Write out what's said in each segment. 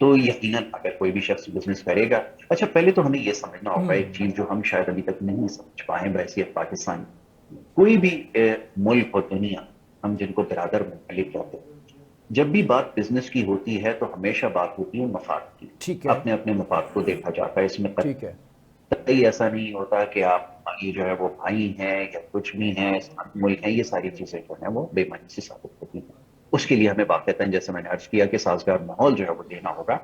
تو یقیناً اگر کوئی بھی شخص بزنس کرے گا، اچھا پہلے تو ہمیں یہ سمجھنا ہوگا ایک چیز جو ہم شاید ابھی تک نہیں سمجھ پائے بحیثیت پاکستان، کوئی بھی ملک اور دنیا، ہم جن کو برادر ممالک کہتے ہیں، جب بھی بات بزنس کی ہوتی ہے تو ہمیشہ بات ہوتی ہے مفاد کی، ٹھیک ہے، اپنے اپنے مفاد کو دیکھا جاتا ہے، اس میں ٹھیک ہے، قطعی ایسا نہیں ہوتا کہ آپ یہ جو ہے وہ بھائی ہیں یا کچھ بھی ہیں، ساتھ ملک ہیں، یہ ساری چیزیں جو ہیں وہ بے معنی سے ثابت ہوتی ہیں۔ اس کے لیے ہمیں واقعتاً جیسے میں نے عرض کیا کہ سازگار ماحول جو ہے وہ دینا ہوگا،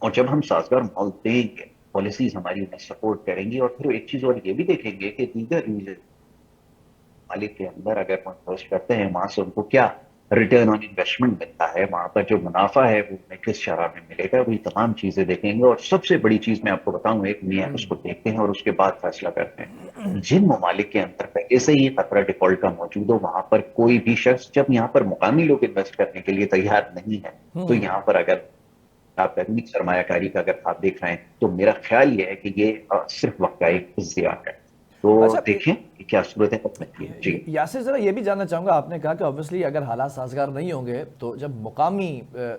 اور جب ہم سازگار ماحول دیں گے، پالیسیز ہماری انہیں سپورٹ کریں گی، اور پھر ایک چیز اور یہ بھی دیکھیں گے کہ دیگر مالک کے اندر اگر وہ انویسٹ کرتے ہیں وہاں سے ان کو کیا ریٹرن آن انویسٹمنٹ ملتا ہے، وہاں پر جو منافع ہے وہ انہیں کس شرح میں ملے گا، وہ یہ تمام چیزیں دیکھیں گے۔ اور سب سے بڑی چیز میں آپ کو بتاؤں، ایک میاں اس کو دیکھتے ہیں اور اس کے بعد فیصلہ کرتے ہیں۔ جن ممالک کے اندر پہلے سے ہی خطرہ ڈیفالٹ کا موجود ہو، وہاں پر کوئی بھی شخص، جب یہاں پر مقامی لوگ انویسٹ کرنے کے لیے تیار نہیں ہے، تو یہاں پر اگر آپ تکنیک سرمایہ کاری کا اگر آپ دیکھ رہے ہیں تو میرا خیال یہ ہے کہ یہ صرف وقت کا ایک ضیاع ہے۔ تو اچھا دیکھیں کہ کیا صورت ہے بنتی ہے۔ جی یاسر، ذرا یہ بھی جاننا چاہوں گا، آپ نے کہا کہ obviously اگر حالات سازگار نہیں ہوں گے تو جب مقامی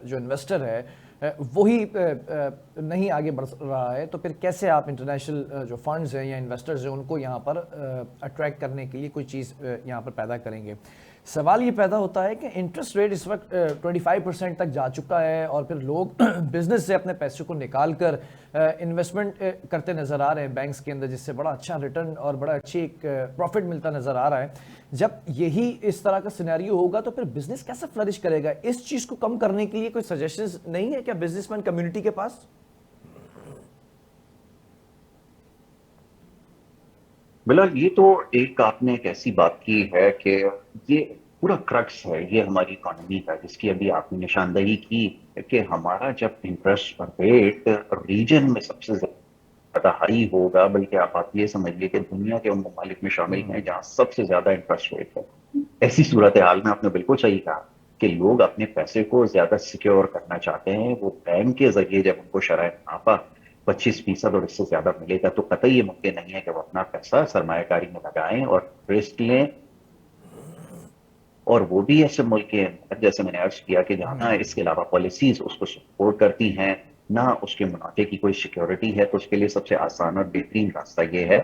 جو انویسٹر ہے وہی نہیں آگے بڑھ رہا ہے تو پھر کیسے آپ انٹرنیشنل جو فنڈز ہیں یا انویسٹرز ہیں ان کو یہاں پر اٹریکٹ کرنے کے لیے کوئی چیز یہاں پر پیدا کریں گے؟ سوال یہ پیدا ہوتا ہے کہ انٹرسٹ ریٹ اس وقت 25% تک جا چکا ہے، اور پھر لوگ بزنس سے اپنے پیسے کو نکال کر انویسٹمنٹ کرتے نظر آ رہے ہیں بینکس کے اندر، جس سے بڑا اچھا ریٹرن اور بڑا اچھی ایک پروفٹ ملتا نظر آ رہا ہے۔ جب یہی اس طرح کا سینیریو ہوگا تو پھر بزنس کیسے فلرش کرے گا؟ اس چیز کو کم کرنے کے لیے کوئی سجیشنز نہیں ہے کیا بزنس مین کمیونٹی کے پاس؟ بلال، یہ تو ایک آپ نے ایک ایسی بات کی ہے کہ یہ پورا کرکس ہے یہ ہماری اکانومی کا، جس کی ابھی آپ نے نشاندہی کی کہ ہمارا جب انٹرسٹ ریٹ ریجن میں سب سے زیادہ ہائی ہوگا، بلکہ آپ یہ سمجھیے کہ دنیا کے ان ممالک میں شامل ہیں جہاں سب سے زیادہ انٹرسٹ ریٹ ہے، ایسی صورتحال میں آپ نے بالکل صحیح کہا کہ لوگ اپنے پیسے کو زیادہ سیکیور کرنا چاہتے ہیں، وہ بینک کے ذریعے جب ان کو شرح منافع 25% اور اس سے زیادہ ملے گا تو قطعی یہ ممکن نہیں ہے کہ وہ اپنا پیسہ سرمایہ کاری میں لگائیں اور رسک لیں، اور وہ بھی ایسے ملک کے اندر جیسے میں نے عرض کیا کہ جہاں اس کے علاوہ پالیسیز اس کو سپورٹ کرتی ہیں، نہ اس کے منافع کی کوئی سیکیورٹی ہے، تو اس کے لیے سب سے آسان اور بہترین راستہ یہ ہے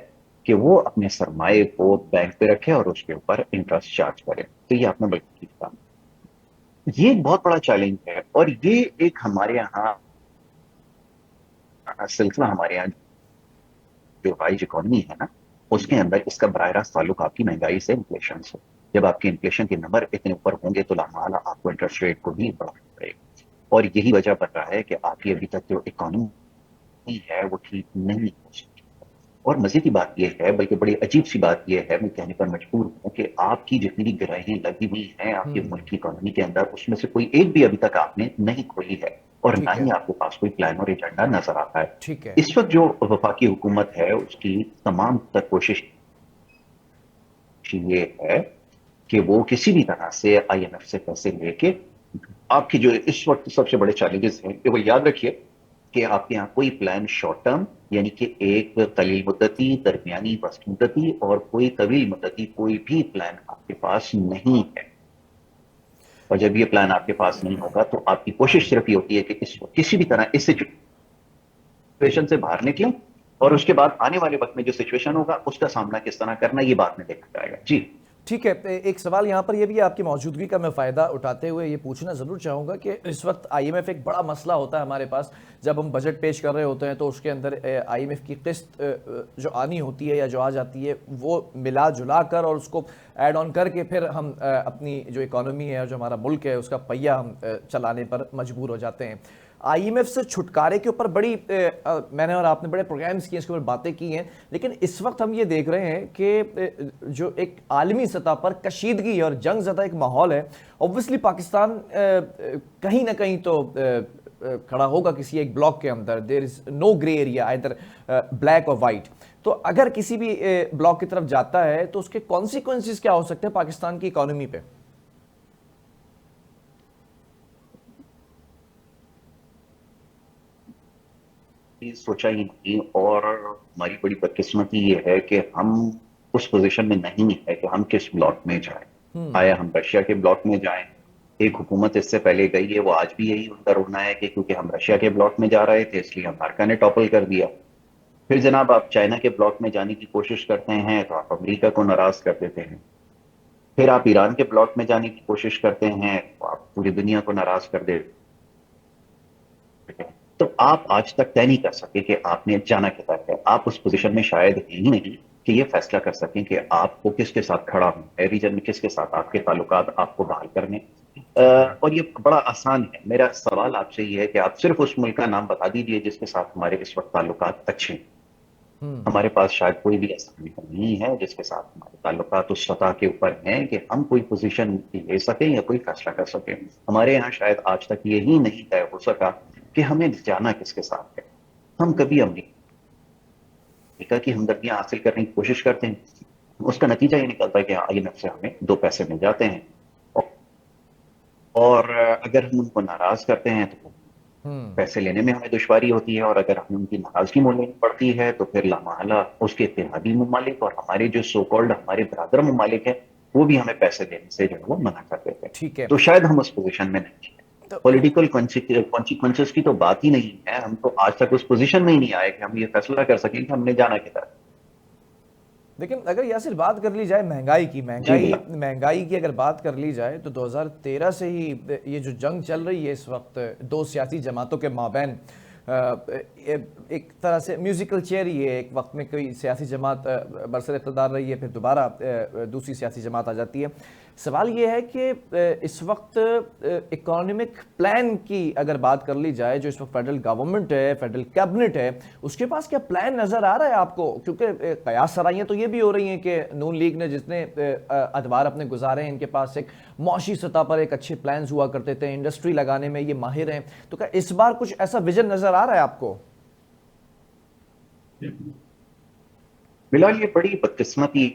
کہ وہ اپنے سرمایہ کو بینک پہ رکھے اور اس کے اوپر انٹرسٹ چارج کرے۔ تو یہ آپ نے بالکل ٹھیک کہا، یہ ایک بہت بڑا چیلنج ہے، اور یہ ایک ہمارے یہاں سلسلہ، ہمارے یہاں جو رائج اکانومی ہے نا، اس کے اندر اس کا براہ راست تعلق آپ کی مہنگائی سے، انفلیشن سے۔ جب آپ کے انفلیشن کے نمبر اتنے اوپر ہوں گے تو لامحالہ آپ کو انٹرسٹ ریٹ کو بھی بڑھانا پڑے گا، اور یہی وجہ بن رہا ہے کہ آپ کی ابھی تک جو اکانومی ہے وہ ٹھیک نہیں ہو سکی۔ اور مزے کی بات یہ ہے، بلکہ بڑی عجیب سی بات یہ ہے، میں کہنے پر مجبور ہوں کہ آپ کی جتنی بھی گرہیں لگی ہوئی ہیں آپ کے ملک کی اکانومی کے اندر، اس میں سے کوئی ایک بھی ابھی تک آپ نے نہیں کھولی ہے، اور نہ ٹھیک ہے، ہی آپ کے پاس کوئی پلان اور ایجنڈا نظر آتا ہے۔ ٹھیک ہے، اس وقت جو وفاقی حکومت ہے اس کی تمام تر کوشش یہ ہے کہ وہ کسی بھی طرح سے آئی ایم ایف سے پیسے لے کے، آپ کی جو اس وقت سب سے بڑے چیلنجز ہیں کہ وہ یاد رکھیے کہ آپ کے یہاں کوئی پلان شارٹ ٹرم، یعنی کہ ایک قلیل مدتی، درمیانی وسط مدتی اور کوئی طویل مدتی کوئی بھی پلان آپ کے پاس نہیں ہے۔ اور جب یہ پلان آپ کے پاس نہیں ہوگا تو آپ کی کوشش صرف یہ ہوتی ہے کہ اس وقت کسی بھی طرح اس سچویشن سے باہر نکلیں، اور اس کے بعد آنے والے وقت میں جو سچویشن ہوگا اس کا سامنا کس طرح کرنا یہ بعد میں دیکھا جائے گا۔ جی ٹھیک ہے۔ ایک سوال یہاں پر یہ بھی آپ کی موجودگی کا میں فائدہ اٹھاتے ہوئے یہ پوچھنا ضرور چاہوں گا کہ اس وقت آئی ایم ایف ایک بڑا مسئلہ ہوتا ہے ہمارے پاس، جب ہم بجٹ پیش کر رہے ہوتے ہیں تو اس کے اندر آئی ایم ایف کی قسط جو آنی ہوتی ہے یا جو آ جاتی ہے وہ ملا جلا کر اور اس کو ایڈ آن کر کے پھر ہم اپنی جو اکانومی ہے جو ہمارا ملک ہے اس کا پہیہ ہم چلانے پر مجبور ہو جاتے ہیں۔ آئی ایم ایف سے چھٹکارے کے اوپر بڑی میں نے اور آپ نے بڑے پروگرامز کیے، اس کے اوپر باتیں کی ہیں، لیکن اس وقت ہم یہ دیکھ رہے ہیں کہ جو ایک عالمی سطح پر کشیدگی اور جنگ زدہ ایک ماحول ہے، اوبویسلی پاکستان کہیں نہ کہیں تو کھڑا ہوگا کسی ایک بلاک کے اندر، دیر از نو گرے ایریا ایدر بلیک اور وائٹ۔ تو اگر کسی بھی بلاک کی طرف جاتا ہے تو اس کے کانسیکوینسز کیا ہو سکتے ہیں پاکستان کی اکانومی پہ؟ سوچا ہی نہیں، اور ہماری بڑی بدقسمتی یہ ہے کہ ہم اس پوزیشن میں نہیں ہے کہ ہم کس بلاک میں جائیں، آیا ہم رشیا کے بلاک میں جائیں ایک حکومت اس سے پہلے گئی ہے، وہ آج بھی یہی ان کا رونا ہے کہ کیونکہ ہم رشیا کے بلاک میں جا رہے تھے اس لیے امریکہ نے ٹاپل کر دیا. پھر جناب آپ چائنا کے بلاک میں جانے کی کوشش کرتے ہیں تو آپ امریکہ کو ناراض کر دیتے ہیں. پھر آپ ایران کے بلاک میں جانے کی کوشش کرتے ہیں تو آپ پوری دنیا کو ناراض کر دیتے ہیں. تو آپ آج تک طے نہیں کر سکے کہ آپ نے جانا کدھر ہے. آپ اس پوزیشن میں شاید ہیں ہی نہیں کہ یہ فیصلہ کر سکیں کہ آپ کو کس کے ساتھ کھڑا ہوں ہے، ریجن میں کس کے ساتھ آپ کے تعلقات آپ کو بحال کرنے. ٹھیک ہے. اور یہ بڑا آسان ہے. میرا سوال آپ سے یہ ہے کہ آپ صرف اس ملک کا نام بتا دیجئے جس کے ساتھ ہمارے اس وقت تعلقات اچھے ہیں. ہمارے پاس شاید کوئی بھی ایسا ملک نہیں ہے جس کے ساتھ ہمارے تعلقات اس سطح کے اوپر ہیں کہ ہم کوئی پوزیشن لے سکیں یا کوئی فیصلہ کر سکیں. ہمارے یہاں شاید آج تک یہی نہیں طے ہو سکا کہ ہمیں جانا کس کے ساتھ ہے. ہم کبھی امریکہ کی ہمدردیاں حاصل کرنے کی کوشش کرتے ہیں، اس کا نتیجہ یہ نکلتا ہے کہ آئی ایم ایف سے ہمیں دو پیسے مل جاتے ہیں، اور اگر ہم ان کو ناراض کرتے ہیں تو پیسے لینے میں ہمیں دشواری ہوتی ہے، اور اگر ہمیں ان کی ناراضگی مولنی پڑتی ہے تو پھر لامحالہ اس کے اتحادی ممالک اور ہمارے جو سو کالڈ ہمارے برادر ممالک ہیں وہ بھی ہمیں پیسے دینے سے جو ہے وہ منع کر دیتے ہیں. ٹھیک ہے. تو شاید ہم اس پوزیشن میں نہیں ہیں. تو پولیٹیکل کانسیکوینسز کی تو بات ہی نہیں ہے. ہم تو آج تک اس پوزیشن میں ہی نہیں آئے کہ ہم یہ فیصلہ کر سکیں کہ ہم نے جانا کدھر. لیکن اگر یاسر بات کر لی جائے مہنگائی کی، جی بلال. مہنگائی کی اگر بات کر لی جائے تو 2013 سے ہی یہ جو جنگ چل رہی ہے اس وقت دو سیاسی جماعتوں کے مابین، ایک طرح سے میوزیکل چیئر ہی ہے. ایک وقت میں کوئی سیاسی جماعت برسر اقتدار رہی ہے، پھر دوبارہ دوسری سیاسی جماعت آ جاتی ہے. سوال یہ ہے کہ اس وقت اکانومک پلان کی اگر بات کر لی جائے، جو اس وقت فیڈرل گورنمنٹ ہے، فیڈرل کیبنٹ ہے، اس کے پاس کیا پلان نظر آ رہا ہے آپ کو؟ کیونکہ قیاس سرائیاں تو یہ بھی ہو رہی ہیں کہ نون لیگ نے جتنے ادوار اپنے گزارے ہیں ان کے پاس ایک معاشی سطح پر ایک اچھے پلانز ہوا کرتے تھے، انڈسٹری لگانے میں یہ ماہر ہیں. تو کیا اس بار کچھ ایسا ویژن نظر آ رہا ہے آپ کو؟ بلال یہ بڑی بدقسمتی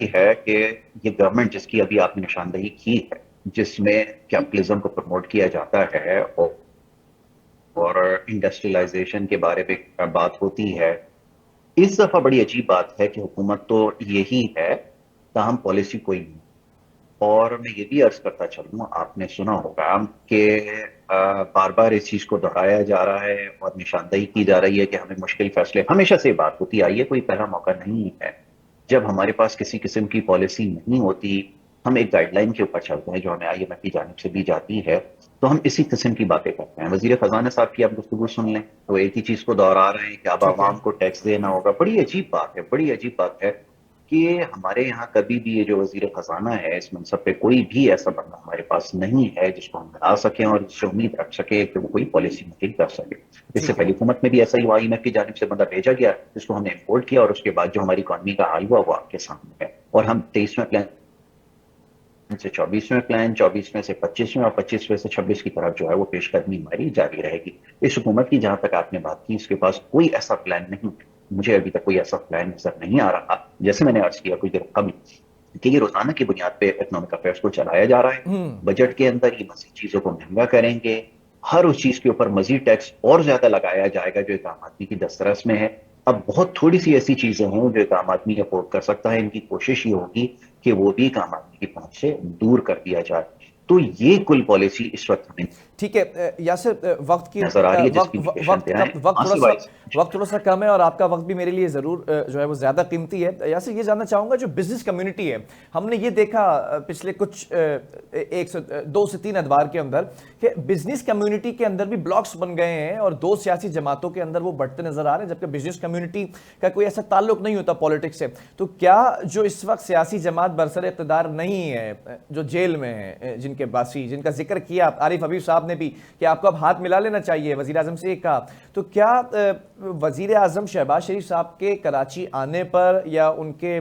ہے کہ یہ گورنمنٹ جس کی ابھی آپ نے نشاندہی کی ہے، جس میں کیپٹلزم کو پروموٹ کیا جاتا ہے اور انڈسٹریلائزیشن کے بارے میں بات ہوتی ہے، اس دفعہ بڑی عجیب بات ہے کہ حکومت تو یہی ہے تاہم پالیسی کوئی نہیں. اور میں یہ بھی عرض کرتا چلوں، آپ نے سنا ہوگا کہ بار بار اس چیز کو دہرایا جا رہا ہے اور نشاندہی کی جا رہی ہے کہ ہمیں مشکل فیصلے، ہمیشہ سے بات ہوتی آئی ہے، کوئی پہلا موقع نہیں ہے. جب ہمارے پاس کسی قسم کی پالیسی نہیں ہوتی، ہم ایک گائیڈ لائن کے اوپر چلتے ہیں جو ہمیں آئی ایم ایف کی جانب سے دی جاتی ہے، تو ہم اسی قسم کی باتیں کرتے ہیں. وزیر خزانہ صاحب کی آپ گفتگو سن لیں تو ایک ہی چیز کو دہرا رہے ہیں کہ اب ٹھیک ہے. عوام کو ٹیکس دینا ہوگا. بڑی عجیب بات ہے، بڑی عجیب بات ہے کہ ہمارے یہاں کبھی بھی یہ جو وزیر خزانہ ہے اس منصب پہ کوئی بھی ایسا بندہ ہمارے پاس نہیں ہے جس کو ہم بنا سکیں اور جس سے امید رکھ سکے کہ وہ کوئی پالیسی میکنگ کر سکے. اس سے ٹھیک ہے. پہلی حکومت میں بھی ایسا ہی ہوا، آئی ایم ایف کی جانب سے بندہ بھیجا گیا جس کو ہم نے امپورٹ کیا، اور اس کے بعد جو ہماری اکانومی کا حال ہوا وہ آپ کے سامنے ہے. اور ہم 23ویں پلان سے 24ویں پلان، 24ویں سے 25ویں اور 25ویں سے 26 کی طرف جو ہے وہ پیش قدمی ہماری جاری رہے گی. اس حکومت کی جہاں تک آپ نے بات کی، اس کے پاس کوئی ایسا پلان نہیں، مجھے ابھی تک کوئی ایسا پلان نظر نہیں آ رہا. جیسے میں نے عرض کیا کچھ دیر قبل کہ یہ روزانہ کی بنیاد پہ اکنامک افیئرس کو چلایا جا رہا ہے. بجٹ کے اندر یہ مزید چیزوں کو مہنگا کریں گے، ہر اس چیز کے اوپر مزید ٹیکس اور زیادہ لگایا جائے گا جو ایک عام آدمی کی دسترس میں ہے. اب بہت تھوڑی سی ایسی چیزیں ہیں جو ایک عام آدمی افورڈ کر سکتا ہے، ان کی کوشش یہ ہوگی کہ وہ بھی ایک عام آدمی کی پہنچ سے دور کر دیا جائے. تو یہ کل پالیسی اس وقت ہمیں ٹھیک ہے. یاسر وقت کی نظر آ رہی ہے جس کی وقت انڈیکیشن وقت پہ کا آئے وقت تھوڑا سا کم ہے، اور آپ کا وقت بھی میرے لیے ضرور جو ہے وہ زیادہ قیمتی ہے. یاسر یہ جاننا چاہوں گا، جو بزنس کمیونٹی ہے، ہم نے یہ دیکھا پچھلے کچھ 2 سے 3 ادوار کے اندر کہ بزنس کمیونٹی کے اندر بھی بلاکس بن گئے ہیں اور دو سیاسی جماعتوں کے اندر وہ بڑھتے نظر آ رہے ہیں، جبکہ بزنس کمیونٹی کا کوئی ایسا تعلق نہیں ہوتا پالیٹکس سے. تو کیا جو اس وقت سیاسی جماعت برسر اقتدار نہیں ہے، جو جیل میں ہیں، جن کے باسی، جن کا ذکر کیا عارف حبیب صاحب نے بھی کہ آپ کو اب ہاتھ ملا لینا چاہیے، وزیر اعظم سے یہ کہا، تو کیا وزیر اعظم شہباز شریف صاحب کے کراچی آنے پر یا ان کے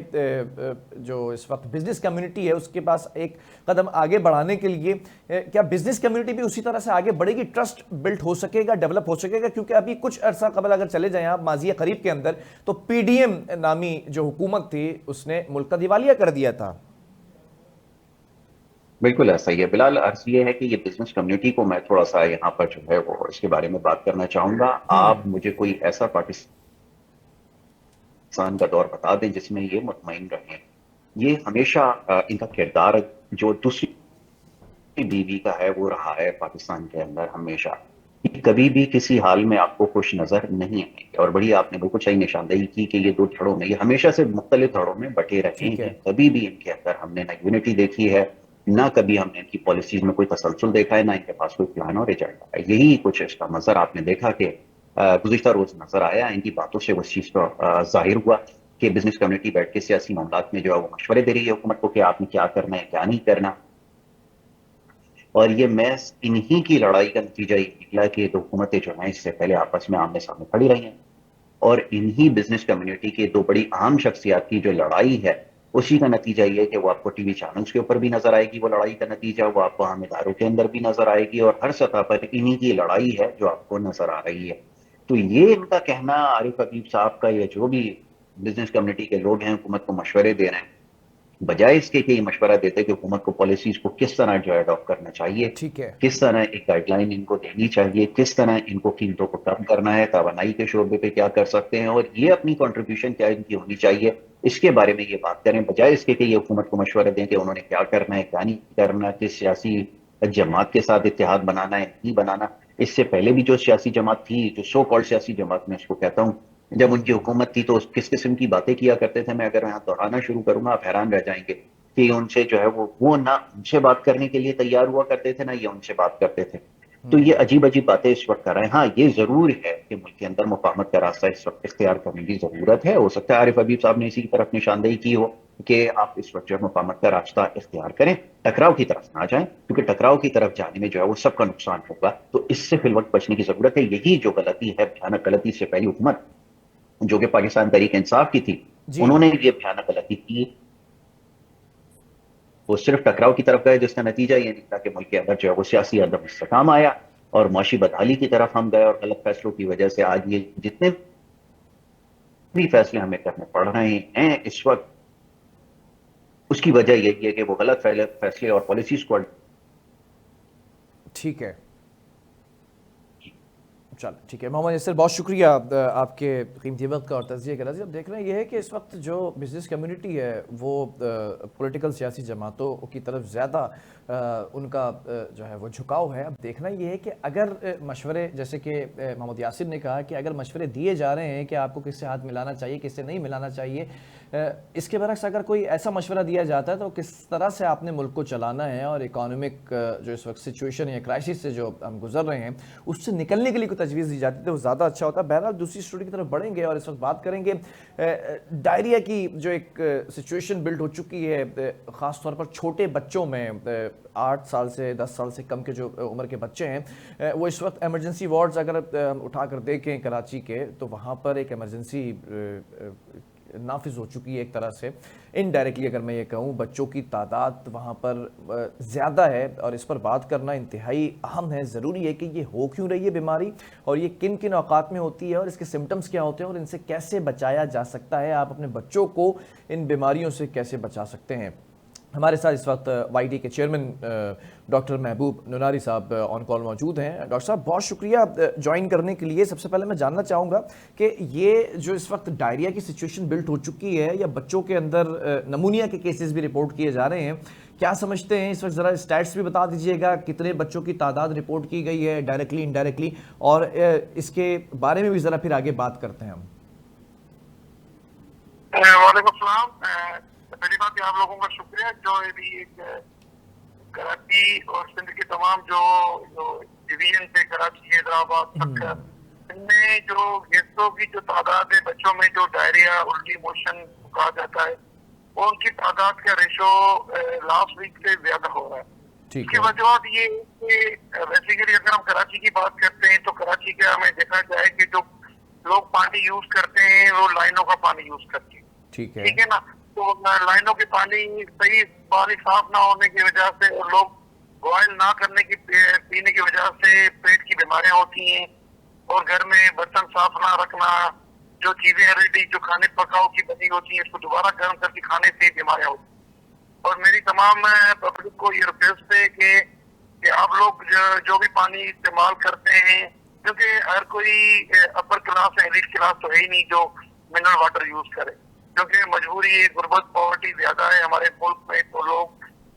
جو اس وقت بزنس کمیونٹی ہے اس کے پاس ایک قدم آگے بڑھانے کے لیے کیا بزنس کمیونٹی بھی اسی طرح سے آگے بڑھے گی، ٹرسٹ بلٹ ہو سکے گا، ڈیولپ ہو سکے گا؟ کیونکہ ابھی کچھ عرصہ قبل اگر چلے جائیں آپ ماضی قریب کے اندر، تو پی ڈی ایم نامی جو حکومت تھی اس نے ملک کا دیوالیہ کر دیا تھا. بالکل ایسا ہی ہے بلال. عرض یہ ہے کہ یہ بزنس کمیونٹی کو میں تھوڑا سا یہاں پر جو ہے وہ اس کے بارے میں بات کرنا چاہوں گا. آپ مجھے کوئی ایسا پاکستان کا دور بتا دیں جس میں یہ مطمئن رہیں. یہ ہمیشہ ان کا کردار جو دوسری بیوی کا ہے وہ رہا ہے پاکستان کے اندر ہمیشہ، کبھی بھی کسی حال میں آپ کو خوش نظر نہیں آئیں گے. اور بڑی آپ نے بالکل صحیح نشاندہی کی کہ یہ دو دھڑوں میں، یہ ہمیشہ سے مختلف دھڑوں میں بٹے رہے ٹھیک ہے. ہیں. کبھی بھی ان کے اندر ہم نے نہ یونٹی دیکھی ہے، نہ کبھی ہم نے ان کی پالیسیز میں کوئی تسلسل دیکھا ہے، نہ ان کے پاس کوئی پلان اور ایجنڈا ہے. یہی کچھ اس کا منظر آپ نے دیکھا کہ گزشتہ روز نظر آیا. ان کی باتوں سے اس چیز کا ظاہر ہوا کہ بزنس کمیونٹی بیٹھ کے سیاسی معاملات میں جو ہے وہ مشورے دے رہی ہے حکومت کو کہ آپ نے کیا کرنا ہے کیا نہیں کرنا. اور یہ محض انہی کی لڑائی کا نتیجہ یہ نکلا کہ دو حکومتیں جو ہیں اس سے پہلے آپس میں آمنے سامنے کھڑی رہی ہیں، اور انہی بزنس کمیونٹی کے دو بڑی اہم شخصیات کی جو لڑائی ہے اسی کا نتیجہ یہ کہ وہ آپ کو ٹی وی چینلز کے اوپر بھی نظر آئے گی، وہ لڑائی کا نتیجہ وہ آپ کو عام اداروں کے اندر بھی نظر آئے گی، اور ہر سطح پر انہی کی لڑائی ہے جو آپ کو نظر آ رہی ہے. تو یہ ان کا کہنا، عارف حبیب صاحب کا، یا جو بھی بزنس کمیونٹی کے لوگ ہیں حکومت کو مشورے دے رہے ہیں، بجائے اس کے کہ یہ مشورہ دیتے کہ حکومت کو پالیسیز کو کس طرح جو ہے اڈاپٹ کرنا چاہیے، ٹھیک ہے. کس طرح ایک گائیڈ لائن ان کو دینی چاہیے، کس طرح ان کو قیمتوں کو کم کرنا ہے، توانائی کے شعبے پہ کیا کر سکتے ہیں، اور یہ اپنی کنٹریبیوشن کیا ان کی ہونی چاہیے، اس کے بارے میں یہ بات کریں، بجائے اس کے کہ یہ حکومت کو مشورہ دیں کہ انہوں نے کیا کرنا ہے کیا نہیں کرنا، کس سیاسی جماعت کے ساتھ اتحاد بنانا ہے نہیں بنانا. اس سے پہلے بھی جو سیاسی جماعت تھی، جو سو کالڈ سیاسی جماعت میں اس کو کہتا ہوں، جب ان کی حکومت تھی تو کس قسم کی باتیں کیا کرتے تھے، میں اگر یہاں دہرانا شروع کروں گا آپ حیران رہ جائیں گے کہ ان سے جو ہے وہ نہ ان سے بات کرنے کے لیے تیار ہوا کرتے تھے، نہ یہ ان سے بات کرتے تھے. تو یہ عجیب عجیب باتیں اس وقت کر رہے ہیں. ہاں یہ ضرور ہے کہ ملک کے اندر مفاہمت کا راستہ اس وقت اختیار کرنے کی ضرورت ہے. ہو سکتا ہے عارف حبیب صاحب نے اسی کی طرف نشاندہی کی ہو کہ آپ اس وقت جو ہے مفاہمت کا راستہ اختیار کریں، ٹکراؤ کی طرف نہ جائیں، کیونکہ ٹکراؤ کی طرف جانے میں جو ہے وہ سب کا نقصان ہوگا. تو اس سے فی الوقت بچنے کی ضرورت ہے. یہی جو غلطی ہے، بھیانک غلطی سے پہلی حکومت جو کہ پاکستان تحریک انصاف کی تھی، جی. انہوں نے یہ بھیانک غلطی کی. وہ صرف ٹکراؤ کی طرف گئے جس کا نتیجہ یہ نکلا کہ ملک کے اندر جو ہے وہ سیاسی عدم استحکام آیا اور معاشی بدحالی کی طرف ہم گئے، اور غلط فیصلوں کی وجہ سے آج یہ جتنے بھی فیصلے ہمیں کرنے پڑ رہے ہیں اس وقت، اس کی وجہ یہی ہے کہ وہ غلط فیصلے اور پالیسیز کو. ٹھیک ہے. چل ٹھیک ہے محمد یاسر، بہت شکریہ آپ کے قیمتی وقت کا اور تجزیے کا. اب دیکھ رہے ہیں یہ ہے کہ اس وقت جو بزنس کمیونٹی ہے وہ پولیٹیکل سیاسی جماعتوں کی طرف زیادہ ان کا جو ہے وہ جھکاؤ ہے. اب دیکھنا یہ ہے کہ اگر مشورے، جیسے کہ محمد یاسر نے کہا کہ اگر مشورے دیے جا رہے ہیں کہ آپ کو کس سے ہاتھ ملانا چاہیے کس سے نہیں ملانا چاہیے، اس کے برعکس اگر کوئی ایسا مشورہ دیا جاتا ہے تو کس طرح سے آپ نے ملک کو چلانا ہے، اور اکانومک جو اس وقت سچویشن یا کرائسس سے جو ہم گزر رہے ہیں اس سے نکلنے کے لیے کوئی تجویز دی جاتی ہے تو وہ زیادہ اچھا ہوتا ہے. بہرحال دوسری اسٹوری کی طرف بڑھیں گے اور اس وقت بات کریں گے ڈائریا کی جو ایک سچویشن بلڈ ہو چکی ہے خاص طور پر چھوٹے بچوں میں. 8 سال سے 10 سال سے کم کے جو عمر کے بچے ہیں وہ اس وقت ایمرجنسی وارڈز اگر اٹھا کر دیکھیں کراچی کے تو وہاں پر ایک ایمرجنسی نافذ ہو چکی ہے ایک طرح سے. انڈائریکٹلی اگر میں یہ کہوں بچوں کی تعداد وہاں پر زیادہ ہے اور اس پر بات کرنا انتہائی اہم ہے. ضروری ہے کہ یہ ہو کیوں رہی ہے بیماری اور یہ کن کن اوقات میں ہوتی ہے اور اس کے سمٹمز کیا ہوتے ہیں اور ان سے کیسے بچایا جا سکتا ہے، آپ اپنے بچوں کو ان بیماریوں سے کیسے بچا سکتے ہیں. ہمارے ساتھ اس وقت وائی ٹی کے چیئرمین ڈاکٹر محبوب نناری صاحب آن کال موجود ہیں. ڈاکٹر صاحب بہت شکریہ جوائن کرنے کے لیے. سب سے پہلے میں جاننا چاہوں گا کہ یہ جو اس وقت ڈائریا کی سچویشن بلڈ ہو چکی ہے یا بچوں کے اندر نمونیا کے کیسز بھی رپورٹ کیے جا رہے ہیں، کیا سمجھتے ہیں اس وقت؟ ذرا اسٹیٹس بھی بتا دیجئے گا، کتنے بچوں کی تعداد رپورٹ کی گئی ہے ڈائریکٹلی انڈائریکٹلی، اور اس کے بارے میں بھی ذرا پھر آگے بات کرتے ہیں ہم. وعلیکم السلام. پہلی بات آپ لوگوں کا شکریہ جو ابھی ایک کراچی اور سندھ کے تمام جو ڈویژن سے کراچی حیدرآباد تک ان میں جو گیسٹوں کی جو تعداد ہے بچوں میں جو ڈائریا الٹی موشن کہا جاتا ہے وہ ان کی تعداد کا ریشو لاسٹ ویک سے زیادہ ہو رہا ہے. اس کی وجوہات یہ کہ بیسیکلی اگر ہم کراچی کی بات کرتے ہیں تو کراچی کا ہمیں دیکھا جائے کہ جو لوگ پانی یوز کرتے ہیں وہ لائنوں کا پانی یوز کرتے ہیں. ٹھیک ہے نا، تو لائنوں کے پانی صحیح پانی صاف نہ ہونے کی وجہ سے اور لوگ بوائل نہ کرنے کی پینے کی وجہ سے پیٹ کی بیماریاں ہوتی ہیں، اور گھر میں برتن صاف نہ رکھنا، جو چیزیں ریڈی جو کھانے پکاؤ کی بنی ہوتی ہیں اس کو دوبارہ گرم کر کے کھانے سے بیماریاں ہوتی ہیں. اور میری تمام پبلک کو یہ ریکویسٹ ہے کہ آپ لوگ جو بھی پانی استعمال کرتے ہیں، کیونکہ ہر کوئی اپر کلاس یا ایلیٹ کلاس تو ہے ہی نہیں جو منرل واٹر یوز کرے، کیونکہ مجبوری ہے، غربت پاورٹی زیادہ ہے ہمارے ملک میں، تو لوگ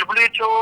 WHO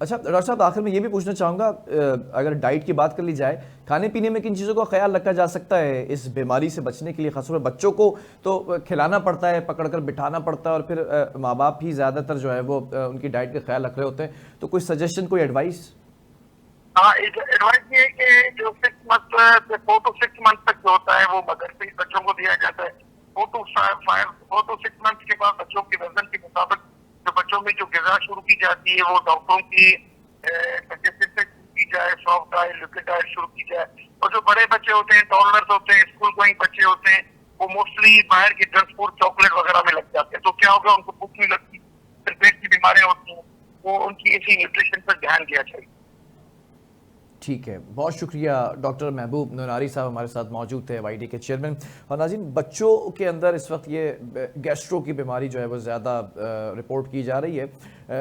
اچھا ڈاکٹر صاحب آخر میں یہ بھی پوچھنا چاہوں گا اگر ڈائٹ کی بات کر لی جائے کھانے پینے میں کن چیزوں کا خیال رکھا جا سکتا ہے اس بیماری سے بچنے کے لیے؟ خاص طور پر بچوں کو تو کھلانا پڑتا ہے، پکڑ کر بٹھانا پڑتا ہے، اور پھر ماں باپ ہی زیادہ تر جو ہے وہ ان کی ڈائٹ کا خیال رکھ رہے ہوتے ہیں، تو کوئی سجیشن، کوئی ایڈوائس؟ ہاں ایڈوائس یہ ہے کہ جو 6 منتھ سے 4 to 6 منتھ تک جو ہوتا ہے وہ مدر سے بچوں کو دیا جاتا ہے. 4 to 6 منتھ کے بعد بچوں کے وزن کے مطابق جو بچوں میں جو غذا شروع کی جاتی ہے وہ ڈاکٹروں کی سجیشن سے شروع کی جائے، سافٹ ڈائٹ، لکوڈ ڈائٹ شروع کی جائے. اور جو بڑے بچے ہوتے ہیں، ٹولرز ہوتے ہیں، اسکول گوئنگ بچے ہوتے ہیں، وہ موسٹلی باہر کے جنک فوڈ، چاکلیٹ وغیرہ میں لگ جاتے ہیں. تو کیا ہوگا، ان کو بھوک نہیں لگتی، پھر پیٹ کی بیماریاں ہوتی ہیں. وہ ان کی اسی نیوٹریشن پر دھیان دیا چاہیے. ٹھیک ہے، بہت شکریہ ڈاکٹر محبوب نوناری صاحب ہمارے ساتھ موجود تھے، وائی ڈی کے چیئرمین. اور ناظرین، بچوں کے اندر اس وقت یہ گیسٹرو کی بیماری جو ہے وہ زیادہ رپورٹ کی جا رہی ہے.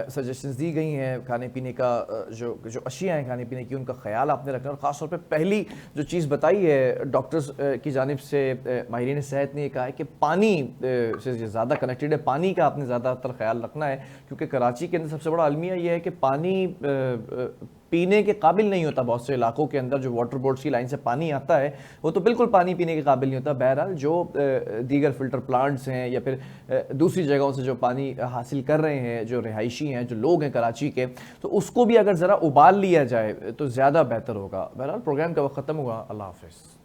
سجیشنز دی گئی ہیں کھانے پینے کا، جو اشیاء ہیں کھانے پینے کی ان کا خیال آپ نے رکھنا. اور خاص طور پہ پہلی جو چیز بتائی ہے ڈاکٹرز کی جانب سے، ماہرین صحت نے یہ کہا ہے کہ پانی سے زیادہ کنیکٹڈ ہے، پانی کا آپ نے زیادہ تر خیال رکھنا ہے، کیونکہ کراچی کے اندر سب سے بڑا المیہ یہ ہے کہ پانی پینے کے قابل نہیں ہوتا. بہت سے علاقوں کے اندر جو واٹر بورڈز کی لائن سے پانی آتا ہے وہ تو بالکل پانی پینے کے قابل نہیں ہوتا. بہرحال جو دیگر فلٹر پلانٹس ہیں یا پھر دوسری جگہوں سے جو پانی حاصل کر رہے ہیں، جو رہائشی ہیں، جو لوگ ہیں کراچی کے، تو اس کو بھی اگر ذرا ابال لیا جائے تو زیادہ بہتر ہوگا. بہرحال پروگرام کا وقت ختم ہوا. اللہ حافظ.